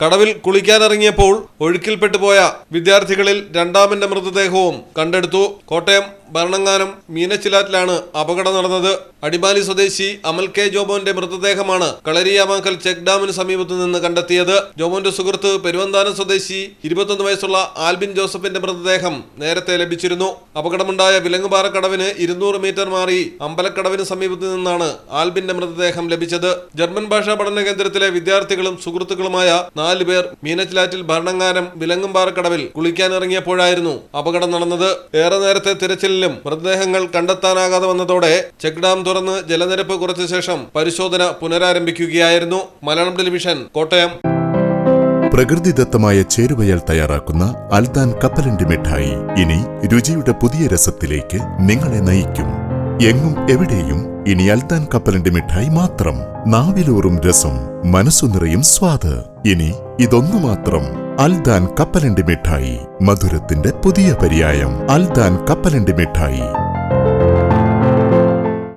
കടവിൽ കുളിക്കാനിറങ്ങിയപ്പോൾ ഒഴുക്കിൽപ്പെട്ടുപോയ വിദ്യാർത്ഥികളിൽ രണ്ടാമന്റെ മൃതദേഹവും കണ്ടെടുത്തു. കോട്ടയം ഭരണങ്ങാനം മീനച്ചിലാറ്റിലാണ് അപകടം നടന്നത്. അടിമാലി സ്വദേശി അമൽ കെ ജോബോന്റെ മൃതദേഹമാണ് കളരിയാമാക്കൽ ചെക്ക് ഡാമിന് സമീപത്തു നിന്ന് കണ്ടെത്തിയത്. ജോബോന്റെ സുഹൃത്ത് പെരുവന്താനം സ്വദേശി 21 വയസ്സുള്ള ആൽബിൻ ജോസഫിന്റെ മൃതദേഹം നേരത്തെ ലഭിച്ചിരുന്നു. അപകടമുണ്ടായ വിലങ്ങുപാറ കടവിന് 200 മീറ്റർ മാറി അമ്പലക്കടവിന് സമീപത്തു നിന്നാണ് ആൽബിന്റെ മൃതദേഹം ലഭിച്ചത്. ജർമ്മൻ ഭാഷാ പഠന കേന്ദ്രത്തിലെ വിദ്യാർത്ഥികളും സുഹൃത്തുക്കളുമായ 4 പേർ മീനച്ചിലാറ്റിൽ ഭരണങ്ങാനം വിലങ്ങുംപാറ കടവിൽ കുളിക്കാനിറങ്ങിയപ്പോഴായിരുന്നു അപകടം നടന്നത്. ഏറെ നേരത്തെ തിരച്ചിലിലും മൃതദേഹങ്ങൾ കണ്ടെത്താനാകാതെ വന്നതോടെ ചെക്ക് ഡാം തുറന്ന് ജലനിരപ്പ് കുറച്ച ശേഷം പരിശോധന പുനരാരംഭിക്കുകയായിരുന്നു. മലയാളം ടെലിവിഷൻ, കോട്ടയം. പ്രകൃതിദത്തമായ ചേരുവയാൽ തയ്യാറാക്കുന്ന അൽദാൻ കപ്പലണ്ടി മിഠായി ഇനി രുചിയുടെ പുതിയ രസത്തിലേക്ക് നിങ്ങളെ നയിക്കും. എങ്ങും എവിടെയും ഇനി അൽദാൻ കപ്പലണ്ടി മിഠായി മാത്രം. നാവിലൂറും രസം, മനസ്സു നിറയും സ്വാദ്. ഇനി ഇതൊന്നു മാത്രം. അൽദാൻ കപ്പലണ്ടി മിഠായി, മധുരത്തിന്റെ പുതിയ പര്യായം. അൽദാൻ കപ്പലണ്ടി മിഠായി.